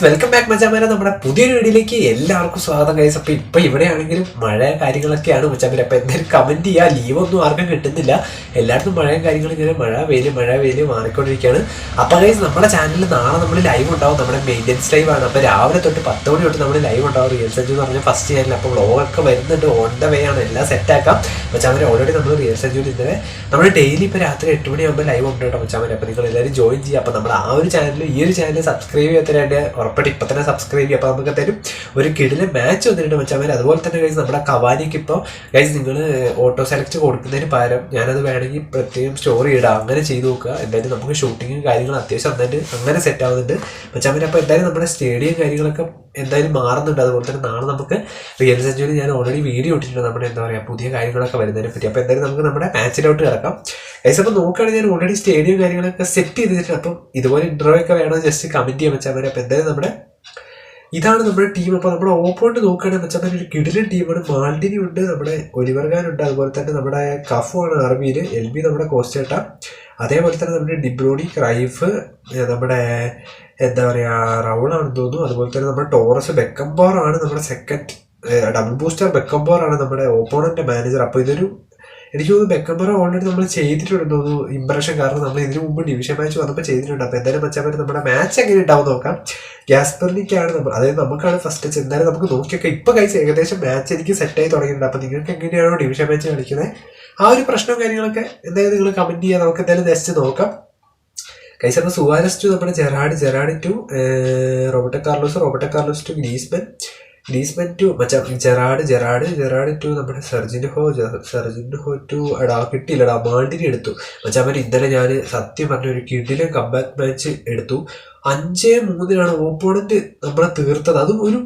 Welcome back മച്ചാമാരെ. നമ്മുടെ പുതിയൊരു വീഡിയോയിലേക്ക് എല്ലാവർക്കും സ്വാഗതം ഗൈസ്. അപ്പോൾ ഇപ്പോൾ ഇവിടെയാണെങ്കിലും മഴ കാര്യങ്ങളൊക്കെയാണ് മച്ചാമാരെ. അപ്പോൾ എന്തായാലും കമൻറ്റ് ചെയ്യുക. ലീവൊന്നും ആർക്കും കിട്ടുന്നില്ല. എല്ലായിടത്തും മഴയും കാര്യങ്ങളും ഇങ്ങനെ മഴ വെയിൽ മാറിക്കൊണ്ടിരിക്കുകയാണ്. അപ്പോൾ ഗൈസ് നമ്മുടെ ചാനലിൽ നാളെ നമ്മൾ ലൈവ് ഉണ്ടാവും. നമ്മുടെ മെയിൻ്റെനൻസ് ലൈവ് ആണ്. അപ്പോൾ രാവിലെ തൊട്ട് 10 മണി തൊട്ട് നമ്മൾ ലൈവ് ഉണ്ടാവും. റിയൽ സഞ്ജു എന്ന് പറഞ്ഞാൽ ഫസ്റ്റ് ചാനൽ. അപ്പോൾ വ്ളോഗൊക്കെ വരുന്നുണ്ട്. ഓൺ ദ വേ ആണ്. എല്ലാം സെറ്റാക്കാം മച്ചാമാരെ. ഓൾറെഡി നമ്മൾ റിയൽ സഞ്ജുവിൽ ഇന്നലെ നമ്മൾ ഡെയിലി ഇപ്പോൾ രാത്രി 8 മണിയാകുമ്പോൾ ലൈവ് ഉണ്ട് കേട്ടോ മച്ചാമാരെ. അപ്പോൾ നിങ്ങൾ എല്ലാവരും ജോയിൻ ചെയ്യുക. അപ്പോൾ നമ്മൾ ആ ഒരു ചാനൽ ഈ ഒരു ചാനൽ സബ്സ്ക്രൈബ് ചെയ്യാത്തവരായിട്ട് ഉറപ്പായിട്ട് ഇപ്പം തന്നെ സബ്സ്ക്രൈബ് ചെയ്യുക. അപ്പോൾ നമുക്ക് എന്തായാലും ഒരു കിടിലൻ മാച്ച് വന്നിട്ടുണ്ട് മച്ചാമാർ. അതുപോലെ തന്നെ ഗൈസ് നമ്മുടെ കവാനിക്ക് ഇപ്പോൾ ഗൈസ് നിങ്ങൾ ഓട്ടോ സെലക്ട് കൊടുക്കുന്നതിന് പകരം ഞാനത് വേണമെങ്കിൽ പ്രത്യേകം സ്റ്റോറി ഇടാം. അങ്ങനെ ചെയ്ത് നോക്കുക. എന്തായാലും നമുക്ക് ഷൂട്ടിങ്ങും കാര്യങ്ങളും അത്യാവശ്യം നന്നായിട്ട് അങ്ങനെ സെറ്റ് ആവുന്നുണ്ട് മച്ചാമാർ. അപ്പോൾ എന്തായാലും നമ്മുടെ സ്റ്റേഡിയം കാര്യങ്ങളൊക്കെ എന്തായാലും മാറുന്നുണ്ട്. അതുപോലെ തന്നെ നാളെ നമുക്ക് റിയൽ സഞ്ജുവിൽ ഞാൻ ഓൾറെഡി വീഡിയോ ഇട്ടിട്ടുണ്ട്. നമ്മുടെ എന്താ പറയുക പുതിയ കാര്യങ്ങളൊക്കെ വരുന്നതിനെ പറ്റി. അപ്പോൾ എന്തായാലും നമുക്ക് നമ്മുടെ മാച്ചിലോട്ട് കിടക്കാം ഗൈസ്. അപ്പോൾ നോക്കുകയാണെങ്കിൽ ഞാൻ ഓൾറെഡി സ്റ്റേഡിയം കാര്യങ്ങളൊക്കെ സെറ്റ് ചെയ്തിട്ടുണ്ട്. അപ്പം ഇതുപോലെ ഇൻട്രോ ഒക്കെ വേണമെന്ന് ജസ്റ്റ് കമൻറ്റ് ചെയ്യാൻ മച്ചാമാർ. അപ്പോൾ എന്തായാലും നമ്മുടെ ഇതാണ് നമ്മുടെ ടീം. അപ്പോൾ നമ്മുടെ ഓപ്പോണന്റ് നോക്കുകയാണെങ്കിൽ വെച്ചാൽ ഒരു കിടിലൻ ടീമാണ്. മാൾഡിനി ഉണ്ട്, നമ്മുടെ ഒലിവർ ഖാൻ ഉണ്ട്, അതുപോലെ തന്നെ നമ്മുടെ കഫു ആണ് ആർമിയിൽ, LB നമ്മുടെ കോസ്റ്റേട്ട, അതേപോലെ തന്നെ നമ്മുടെ ഡിബ്രോണി, ക്രൈഫ്, നമ്മുടെ എന്താ പറയുക റൗളാണെന്ന് തോന്നുന്നു, അതുപോലെ തന്നെ നമ്മുടെ ടോറസ്, ബെക്കംബോർ ആണ് നമ്മുടെ സെക്കൻഡ് ഡബിൾ ബൂസ്റ്റർ. ബെക്കംബോർ ആണ് നമ്മുടെ ഓപ്പോണന്റ് മാനേജർ. അപ്പോൾ ഇതൊരു എനിക്ക് തോന്നുന്നു ബെക്കംബറ ഓൾറെഡി നമ്മൾ ചെയ്തിട്ടുണ്ടെന്ന് തോന്നുന്നു ഇംപ്രഷൻ. കാരണം നമ്മൾ ഇതിനു മുമ്പ് ഡിവിഷൻ മാച്ച് വന്നപ്പോൾ ചെയ്തിട്ടുണ്ട്. അപ്പോൾ എന്തായാലും മച്ചാൻ നമ്മുടെ മാച്ച് എങ്ങനെ ഉണ്ടാവും നോക്കാം. ഗ്യാസ്പെർണിക്കാണ് നമ്മൾ, അതായത് നമുക്കാണ് ഫസ്റ്റ് വെച്ച്. എന്തായാലും നമുക്ക് നോക്കിയൊക്കെ ഇപ്പോൾ കഴിച്ച് ഏകദേശം മാച്ച് എനിക്ക് സെറ്റായി തുടങ്ങിയിട്ടുണ്ട്. അപ്പോൾ നിങ്ങൾക്ക് എങ്ങനെയാണോ ഡിവിഷൻ മാച്ച് കളിക്കുന്നത് ആ ഒരു പ്രശ്നവും കാര്യങ്ങളൊക്കെ എന്തായാലും നിങ്ങൾ കമൻറ്റ് ചെയ്യുക. നമുക്ക് എന്തായാലും ജസ്റ്റ് നോക്കാം കൈസ്. അപ്പോൾ സുവാരസ് ടു നമ്മുടെ Gerrard to Roberto Carlos to Griezmann to മച്ചാ ജെറാഡ് ടു നമ്മുടെ സെർജിൻഹോ ടു കിട്ടിയില്ലടാ മാൾഡിനി എടുത്തു മച്ചാമാർ. ഇന്നലെ ഞാൻ സത്യം പറഞ്ഞ ഒരു കിടിലൻ കംബാക്ക് മാച്ച് എടുത്തു. 5-3 ഓപ്പോണന്റ് നമ്മളെ തീർത്തത്. അതും ഒരു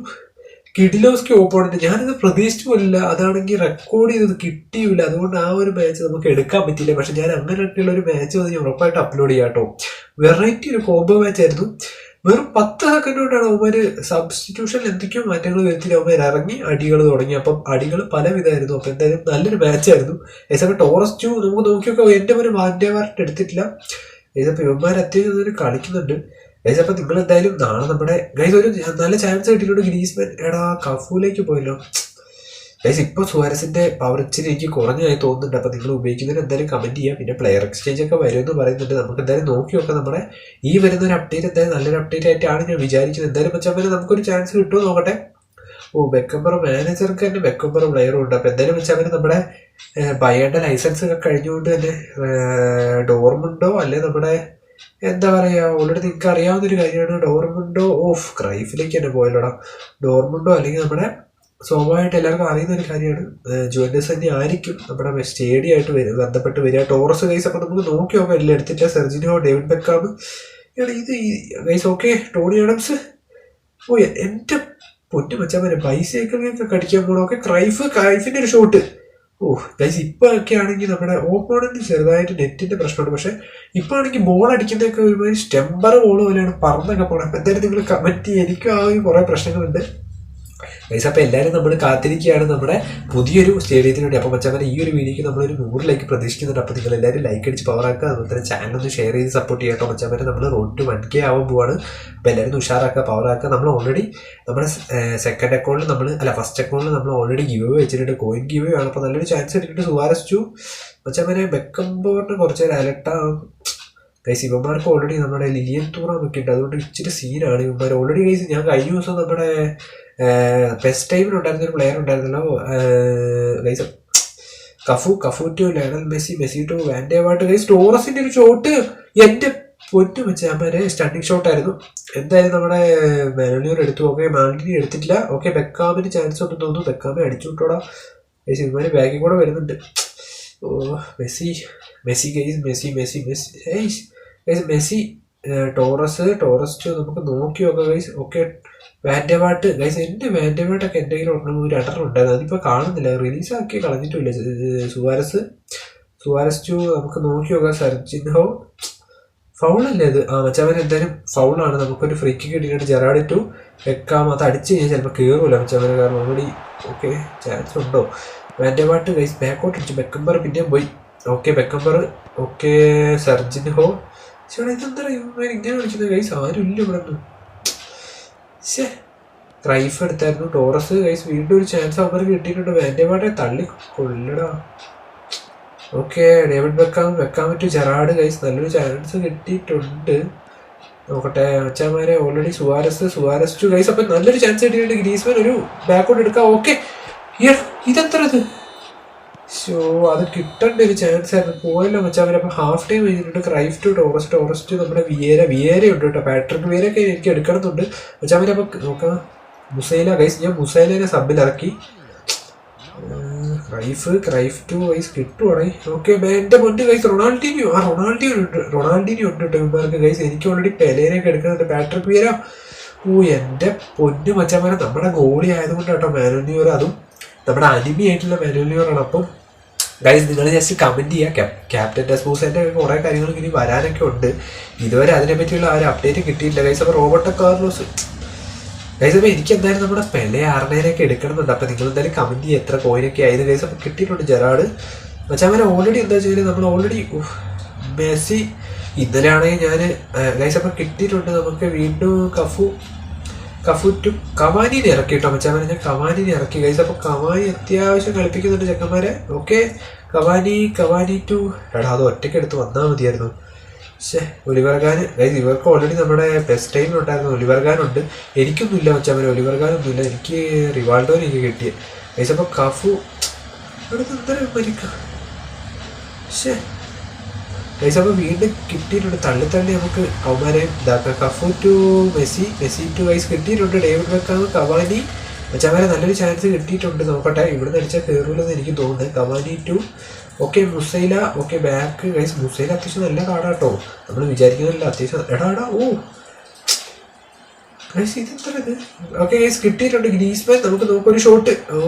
കിഡിലോസ്കി ഓപ്പോണന്റ്. ഞാനിത് പ്രതീക്ഷിച്ചു പോലില്ല. അതാണെങ്കിൽ റെക്കോർഡ് ചെയ്തത് കിട്ടിയില്ല. അതുകൊണ്ട് ആ ഒരു മാച്ച് നമുക്ക് എടുക്കാൻ പറ്റില്ല. പക്ഷെ ഞാൻ അങ്ങനെയൊക്കെയുള്ള ഒരു മാച്ച് വന്ന് ഞാൻ ഉറപ്പായിട്ട് അപ്ലോഡ് ചെയ്യാം കേട്ടോ. വെറൈറ്റി ഒരു കോംബോ മാച്ച് ആയിരുന്നു. വെറും 10 സെക്കൻഡ് കൊണ്ടാണ് അവന്മാർ സബ്സ്റ്റിറ്റ്യൂഷനിൽ എന്തൊക്കെയോ മാറ്റങ്ങൾ വരുത്തില്ല. അവന്മാർ ഇറങ്ങി അടികൾ തുടങ്ങി. അപ്പം അടികൾ പലവിധമായിരുന്നു. അപ്പം എന്തായാലും നല്ലൊരു മാച്ചായിരുന്നു. ഏസപ്പോൾ ടോറസ് ടു നമുക്ക് നോക്കിയൊക്കെ എൻ്റെ ഒരു വാൻഡേവാർട്ട് എടുത്തിട്ടില്ല. ഏസപ്പോൾ ഇവന്മാർ അത്യാവശ്യം കളിക്കുന്നുണ്ട് ഗൈസ്. അപ്പം നിങ്ങൾ എന്തായാലും നാളെ നമ്മുടെ ഗൈസ് ഒരു നല്ല ചാൻസ് കിട്ടിയിട്ടുണ്ട്. ഗ്രീസ്മാൻ കഫൂലേക്ക് പോയല്ലോ ഗൈസ്. ഇപ്പോൾ സുവാരസിന്റെ പവർ ഇച്ചിരി എനിക്ക് കുറഞ്ഞായി തോന്നുന്നുണ്ട്. അപ്പോൾ നിങ്ങൾ ഉപയോഗിക്കുന്നതിന് എന്തായാലും കമൻറ്റ് ചെയ്യുക. പിന്നെ പ്ലെയർ എക്സ്ചേഞ്ച് ഒക്കെ വരുമെന്ന് പറയുന്നുണ്ട്. നമുക്ക് എന്തായാലും നോക്കി നോക്കാം. നമ്മുടെ ഈ വരുന്ന ഒരു അപ്ഡേറ്റ് എന്തായാലും നല്ലൊരു അപ്ഡേറ്റ് ആയിട്ടാണ് ഞാൻ വിചാരിക്കുന്നത്. എന്തായാലും വെച്ചാൽ നമുക്കൊരു ചാൻസ് കിട്ടുമോ നോക്കട്ടെ. ബെക്കംബർ മാനേജർക്ക് തന്നെ ബെക്കംബർ പ്ലെയറും ഉണ്ട്. അപ്പോൾ എന്തായാലും വെച്ചാൽ നമ്മുടെ ബയേണ്ട ലൈസൻസ് ഒക്കെ കഴിഞ്ഞുകൊണ്ട് തന്നെ ഡോർമുണ്ടോ അല്ലെ നമ്മുടെ എന്താ പറയുക ഓൾറെഡി നിങ്ങൾക്ക് അറിയാവുന്നൊരു കാര്യമാണ്. ഡോർമുണ്ടോ ക്രൈഫിലേക്ക് തന്നെ പോയല്ലോടാ. ഡോർമുണ്ടോ അല്ലെങ്കിൽ നമ്മുടെ സ്വാഭാവികമായിട്ട് എല്ലാവർക്കും അറിയുന്ന ഒരു കാര്യമാണ് ജുവൻഡസ് തന്നെ ആയിരിക്കും നമ്മുടെ സ്റ്റേഡിയമായിട്ട് ബന്ധപ്പെട്ട് വരിക. Torres guys. അപ്പോൾ നമുക്ക് നോക്കി നോക്കാം. എല്ലാം എടുത്തിട്ട് സെർജിനോ, ഡേവിഡ് ബെക്കാം, ഇത് ഗൈസ്. Okay Tony Adams. എൻ്റെ പൊന്നു മച്ചാൻ ബൈസൈക്കിളിനൊക്കെ കടിക്കാൻ പോകണം. ഓക്കെ ക്രൈഫിൻ്റെ ഒരു ഷോട്ട്. ഗൈസ് ഇപ്പോൾ ഒക്കെ ആണെങ്കിൽ നമ്മുടെ ഓപ്പോണന്റ് ചെറുതായിട്ട് നെറ്റിൻ്റെ പ്രശ്നമുണ്ട്. പക്ഷേ ഇപ്പോൾ ആണെങ്കിൽ ബോൾ അടിക്കുന്നതൊക്കെ ഒരുമാതിരി സ്റ്റെമ്പർ ബോൾ പോലെയാണ് പറന്നൊക്കെ പോകണം. അപ്പോൾ എന്തായാലും നിങ്ങൾ കമൻറ്റ് ചെയ്യുക. എനിക്കും ആ ഒരു കുറേ പ്രശ്നങ്ങളുണ്ട് ഗൈസ്. അപ്പോൾ എല്ലാവരും നമ്മൾ കാത്തിരിക്കുകയാണ് നമ്മുടെ പുതിയൊരു സ്റ്റേഡിയത്തിന് വേണ്ടി. അപ്പോൾ മച്ചാൻ ഈ ഒരു വീഡിയോക്ക് നമ്മളൊരു 100 ലൈക്ക് പ്രതീക്ഷിക്കുന്നുണ്ട്. അപ്പോൾ നിങ്ങൾ എല്ലാവരും ലൈക്ക് അടിച്ച് പവറാക്കുക. അതുപോലെ തന്നെ ചാനലൊന്ന് ഷെയർ ചെയ്ത് സപ്പോർട്ട് ചെയ്യട്ടോ മച്ചാൻ. നമ്മൾ റോഡ് ടു 1K ആവാൻ പോവാണ്. അപ്പോൾ എല്ലാവരും ഉഷാറാക്കുക, പവറാക്കുക. നമ്മൾ ഓൾറെഡി നമ്മുടെ സെക്കൻഡ് അക്കൗണ്ടിൽ ഫസ്റ്റ് അക്കൗണ്ടിൽ നമ്മൾ ഓൾറെഡി ഗിവ് അവേ വെച്ചിട്ടുണ്ട്. കോയിൻ ഗിവ് അവേ ആണ്. അപ്പോൾ നല്ലൊരു ചാൻസ് എടുത്തിട്ട് സുവാരസ് ടു മച്ചാൻ ബെക്കംബോറിന് കുറച്ച് നേരം അലർട്ടാകും ഗൈസ്. ഇവന്മാർക്ക് ഓൾറെഡി നമ്മുടെ ലിലിയൻ ടൂറൊക്കെ ഉണ്ട്. അതുകൊണ്ട് ഇച്ചിരി സീനാണ് ഇവന്മാർ ഓൾറെഡി ഗൈസ്. ഞാൻ കഴിഞ്ഞ ദിവസം നമ്മുടെ ബെസ്റ്റ് ടൈമിലുണ്ടായിരുന്നൊരു പ്ലെയർ ഉണ്ടായിരുന്നല്ലോ guys. Cafu to Lionel Messi to Van der Vaart guys. ടോറസിന്റെ ഒരു ഷോട്ട് എൻ്റെ പൊന്നു വെച്ചാൽ സ്റ്റണ്ടിങ് ഷോട്ടായിരുന്നു. എന്തായാലും നമ്മുടെ മെലനിയർ എടുത്തു. ഓക്കെ മാൽഡിനി എടുത്തിട്ടില്ല. ഓക്കെ ബെക്കാമിന് ചാൻസ് ഉണ്ടെന്ന് തോന്നുന്നു. ബെക്കാമെ അടിച്ചു വിട്ടോടാ ഗൈസ്. ഇവന്മാർ ബാക്കിൽ കൂടെ വരുന്നുണ്ട്. മെസ്സി ടോറസ് ടു നമുക്ക് നോക്കി നോക്കാം ഗൈസ്. Okay വാൻഡേവാർട്ട് guys. എൻ്റെ വാൻഡേവാർട്ടൊക്കെ എൻ്റെ കയ്യിൽ ഒരു അടറുണ്ടായിരുന്നു. അതിപ്പോൾ കാണുന്നില്ല. റിലീസാക്കി കളഞ്ഞിട്ടില്ല. സുവാരസ് ടു നമുക്ക് നോക്കി നോക്കാം. സെർജിൻഹോ ഫൗളല്ലേ അത്? മച്ചാവൻ എന്തായാലും ഫൗളാണ്. നമുക്കൊരു ഫ്രീ കിക്ക് കിട്ടിയിട്ട് ജെറാഡ് ടു വെക്കാം. അത് അടിച്ച് കഴിഞ്ഞാൽ ചിലപ്പോൾ കയറൂല മച്ചാവന്. കാരണം ഓൾറെഡി ഓക്കെ ചാൻസ് ഉണ്ടോ. വാൻഡേവാർട്ട് ഗൈസ് ബാക്കോട്ട് അടിച്ചു. ബെക്കംബർ പിന്നെയും പോയി. Okay Beckenbauer. ഓക്കെ സെർജിൻഹോ. ചേട്ടാ ഇതെന്താ ഇങ്ങനെ കളിക്കുന്നത് ഗൈസ്? ആരും ഇല്ല ഇവിടെ നിന്ന്. ശേ ക്രൈഫ് എടുത്തായിരുന്നു. ടോറസ് ഗൈസ് വീണ്ടും ഒരു ചാൻസ് അവർക്ക് കിട്ടിയിട്ടുണ്ട്. വാൻഡേവാട്ടെ തള്ളി കൊല്ലടാ. ഓക്കെ ഡേവിഡ് വെക്കാൻ പറ്റും. ജെറാഡ് ഗൈസ് നല്ലൊരു ചാൻസ് കിട്ടിയിട്ടുണ്ട്. നോക്കട്ടെ അച്ഛന്മാരെ ഓൾറെഡി സുവാരസ് ടു ഗൈസ്. അപ്പം നല്ലൊരു ചാൻസ് കിട്ടിയിട്ടുണ്ട്. ഗ്രീസ്മാൻ ഒരു ബാക്കൗട്ട് എടുക്കാം. ഓക്കെ ഇതെത്ര ഇത് ഷോ അത് കിട്ടേണ്ട ഒരു ചാൻസ് ആയിരുന്നു. പോയല്ലോ മച്ചാൻ. അപ്പം ഹാഫ് ടൈം കഴിഞ്ഞിട്ടുണ്ട്. ക്രൈഫ് ടു ടോറസ് ടു നമ്മുടെ വിയേര ഉണ്ട് കേട്ടോ. പാട്രിക് വിയേരൊക്കെ എനിക്ക് എടുക്കണമെന്നുണ്ട് മച്ചാൻ. അപ്പം നോക്കാം മുസൈല ഗൈസ്. ഞാൻ മുസൈലിനെ സബിലിറക്കി. ക്രൈഫ് ടു ഗൈസ് കിട്ടുവാണേ. ഓക്കെ എൻ്റെ പൊന്ന് ഗൈസ് റൊണാൾഡീനിയോ ഉണ്ട് കേട്ടോ ഇവന്മാർക്ക് ഗൈസ്. എനിക്ക് ഓൾറെഡി പെലേനൊക്കെ എടുക്കുന്നുണ്ട്. പാട്രിക് വിയേര എൻ്റെ പൊന്നു മച്ചാൻ. നമ്മുടെ ഗോളി ആയതുകൊണ്ട് കേട്ടോ മാനുവൽ. അതും നമ്മുടെ അനിമി ആയിട്ടുള്ള മാനുവലാണ്. അപ്പം ഗൈസ് നിങ്ങൾ ജസ്റ്റ് കമൻറ്റ് ചെയ്യുക. ക്യാപ്റ്റൻ ഡെസ്മൂസിൻ്റെ കുറേ കാര്യങ്ങൾ ഇനി വരാനൊക്കെ ഉണ്ട്. ഇതുവരെ അതിനെപ്പറ്റിയുള്ള ആ ഒരു അപ്ഡേറ്റ് കിട്ടിയില്ല ഗൈസ്. അപ്പോൾ റോബർട്ടോ കാർലോസ് ഗൈസ്. അപ്പോൾ എനിക്ക് എന്തായാലും നമ്മുടെ പെലെ ആറിനൊക്കെ എടുക്കണമെന്നുണ്ട്. അപ്പോൾ നിങ്ങൾ എന്തായാലും കമൻറ്റ് ചെയ്യുക എത്ര കോയിനൊക്കെ ആയിരുന്നു ഗൈസ്. അപ്പോൾ കിട്ടിയിട്ടുണ്ട്. ജെറാഡ് മച്ചാൻ ഓൾറെഡി എന്താ വെച്ചാൽ നമ്മൾ ഓൾറെഡി മെസ്സി ഇന്നലെ ആണെങ്കിൽ ഞാൻ ഗൈസ് അപ്പോൾ കിട്ടിയിട്ടുണ്ട്. നമുക്ക് വീണ്ടും കഫു ടു കവാനിനെ ഇറക്കി കേട്ടോ മച്ചാൻ. ഞാൻ കവാനിനെ ഇറക്കി ഗൈസ്. അപ്പോൾ കവാനി അത്യാവശ്യം കളിപ്പിക്കുന്നുണ്ട് ചെക്കന്മാരെ. ഓക്കെ കവാനി ടു എടാ അത് ഒറ്റയ്ക്ക് എടുത്ത് വന്നാൽ മതിയായിരുന്നു. പക്ഷേ ഒലിവർഗാൻ ഗൈസ് ഇവർക്ക് ഓൾറെഡി നമ്മുടെ ബെസ്റ്റ് ടൈമിലുണ്ടായിരുന്നു. ഒലിവർഗാനുണ്ട്. എനിക്കൊന്നുമില്ല മച്ചാൻ. ഒലിവർഗാനൊന്നുമില്ല. എനിക്ക് റിവാൾഡോ എനിക്ക് കിട്ടിയത് ഗൈസ്. അപ്പോൾ കഫു അവിടെ എന്തായാലും മരിക്കാം. പക്ഷേ ഗൈസ് അപ്പോൾ വീണ്ടും കിട്ടിയിട്ടുണ്ട്. തള്ളി നമുക്ക് അവന്മാരെ ഇതാക്കാം. Cafu to Messi to guys കിട്ടിയിട്ടുണ്ട്. ഡേവിഡ് വെക്കാം കവാനി മച്ചാമാരെ നല്ലൊരു ചാൻസ് കിട്ടിയിട്ടുണ്ട്. നോക്കട്ടെ ഇവിടെ നിന്ന് അടിച്ചാൽ കയറൂലെന്ന് എനിക്ക് തോന്നുന്നത്. Cavani to okay Musiala. Okay back guys. Musiala അത്യാവശ്യം നല്ല കാർഡാട്ടോ. നമ്മൾ വിചാരിക്കുന്നില്ല അത്യാവശ്യം എടാ ഓ ഗൈസ് ഇതെത്ര ഇത്. ഓക്കെ ഗൈസ് കിട്ടിയിട്ടുണ്ട്. ഗ്രീസ്മാൻ നമുക്ക് നോക്കൊരു ഷോട്ട്. ഓ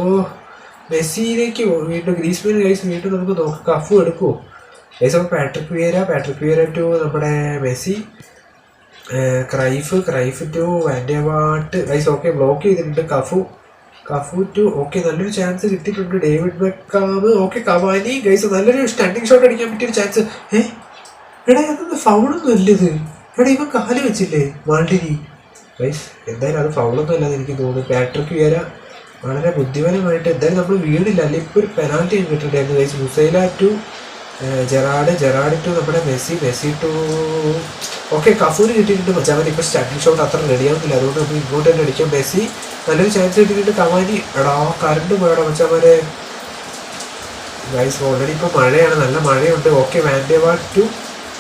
മെസ്സിയിലേക്ക് വീണ്ടും ഗ്രീസ്മാൻ ഗൈസ് വീണ്ടും നമുക്ക് നോക്കാം. കഫു എടുക്കുമോ ഗൈസ്. അപ്പോൾ പാട്രിക് വിയേര ടു നമ്മുടെ Messi. Cruyff to Van der Vaart guys. Okay block ചെയ്തിട്ടുണ്ട്. കഫു ടു ഓക്കെ നല്ലൊരു ചാൻസ് കിട്ടിയിട്ടുണ്ട്. David Beckham. Okay Cavani guys നല്ലൊരു സ്റ്റാൻഡിങ് ഷോട്ട് അടിക്കാൻ പറ്റിയൊരു ചാൻസ്. എടാ അതൊന്നും ഫൗളൊന്നും അല്ലത്. എടാ ഇവൻ കാല് വെച്ചില്ലേ മാൾഡിനി ഗൈസ്. എന്തായാലും അത് ഫൗളൊന്നും അല്ലാന്ന് എനിക്ക് തോന്നുന്നു. പാട്രിക് വിയേര വളരെ ബുദ്ധിപരമായിട്ട് എന്തായാലും നമ്മൾ വീടില്ല. അല്ലെങ്കിൽ ഇപ്പോൾ ഒരു പെനാൽറ്റി കിട്ടിയിട്ടുണ്ടായിരുന്നു guys. Musiala to Gerrard to നമ്മുടെ മെസ്സി ടു ഓക്കെ കഫൂര് കിട്ടിയിട്ടുണ്ട് മച്ചാൻ. ഇപ്പോൾ സ്റ്റാർട്ടിംഗ് ഷോട്ട് അത്ര റെഡിയാവുന്നില്ല. അതുകൊണ്ട് നമ്മൾ ഇങ്ങോട്ട് തന്നെ അടിക്കാം. മെസ്സി നല്ലൊരു ചാൻസ് കിട്ടിയിട്ടുണ്ട്. കവാനി എടാ കറണ്ട് പോയടാ മച്ചാമാരെ ഗൈസ്. ഓൾറെഡി ഇപ്പോൾ മഴയാണ്, നല്ല മഴയുണ്ട്. Okay Van der Vaart to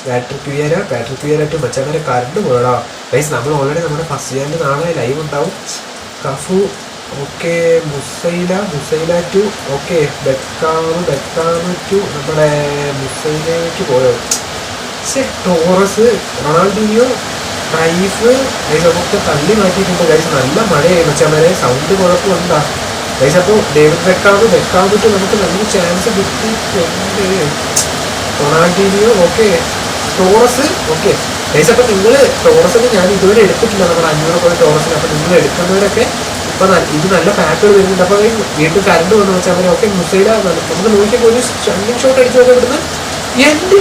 Patrick Vieira to മച്ചാമാരെ കറണ്ട് പോയടാ ഗൈസ്. നമ്മൾ ഓൾറെഡി നമ്മുടെ ഫസ്റ്റ് ചാനൽ നാളെ ലൈവ് ഉണ്ടാവും. കഫു ഓക്കെ മുസൈല ടു ഓക്കെ ബെക്കാം ടു നമ്മുടെ മുസൈലയ്ക്ക് പോയോ. ടോറസ് റൊണാൾഡീനിയോ ക്രൈഫ് ഗൈസ് നമുക്ക് തള്ളി മാറ്റിയിട്ടുണ്ട് ഗൈസ്. നല്ല മഴയായി മച്ചാമാരെ. സൗണ്ട് കുഴപ്പമുണ്ടാ ഗൈസ്. അപ്പോൾ ഡേവിഡ് ബെക്കാം ടു നമുക്ക് നല്ലൊരു ചാൻസ് കിട്ടിയിട്ടുണ്ട്. Ronaldinho okay Torres okay guys. അപ്പോൾ നിങ്ങൾ ടോറസിന് ഞാൻ ഇതുവരെ എടുത്തിട്ടില്ല നമ്മുടെ 500 കോടി ടോറസിന്. അപ്പോൾ നിങ്ങൾ എടുക്കുന്നവരൊക്കെ ഇപ്പോൾ ഇത് നല്ല പാക്കുകൾ വരുന്നുണ്ട്. അപ്പോൾ വീണ്ടും കറണ്ട് വന്നു വെച്ചാൽ അവർ ഓക്കെ മുസൈല നമുക്ക് നോക്കിയപ്പോൾ ഒരു സ്റ്റാൻഡിംഗ് ഷോട്ട് അടിച്ചു നോക്കാൻ ഇവിടുന്ന് എൻ്റെ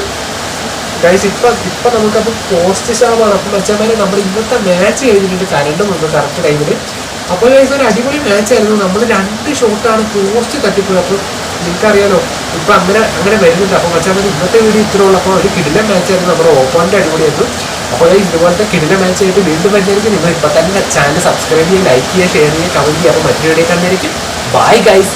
ഗൈസ്. ഇപ്പം നമുക്കപ്പോൾ പോസ്റ്റ് ഷാവാണ്. അപ്പം വെച്ചാൽ നമ്മൾ ഇന്നത്തെ മാച്ച് കഴിഞ്ഞിട്ടുണ്ട്. കറണ്ട് വന്നു കറക്റ്റ് ടൈമിൽ. അപ്പോൾ ഗൈസ് ഒരു അടിപൊളി മാച്ചായിരുന്നു. നമ്മൾ 2 ഷോട്ടാണ് പോസ്റ്റ് തട്ടിപ്പോയത്. അപ്പോൾ നിങ്ങൾക്കറിയാലോ ഇപ്പം അങ്ങനെ വരുന്നുണ്ട്. അപ്പോൾ വെച്ചാൽ ഇന്നത്തെ വീഡിയോ ഇത്രേ ഉള്ളൂ. അപ്പോൾ ഒരു കിടിലൻ മാച്ചായിരുന്നു. നമ്മുടെ ഓപ്പോണൻ്റ് അടിപൊളിയായിരുന്നു. അപ്പോൾ ഇതുപോലത്തെ കിടിലൻ മാച്ചായിട്ട് വീണ്ടും വരുന്നതായിരിക്കും. നിങ്ങൾ ഇപ്പം തന്നെ ചാനൽ സബ്സ്ക്രൈബ് ചെയ്യുക, ലൈക്ക് ചെയ്യുക, ഷെയർ ചെയ്യുക, കമൻറ്റ് ചെയ്യുക. അപ്പോൾ മറ്റൊരു വീഡിയോ കണ്ടായിരിക്കും. Bye guys.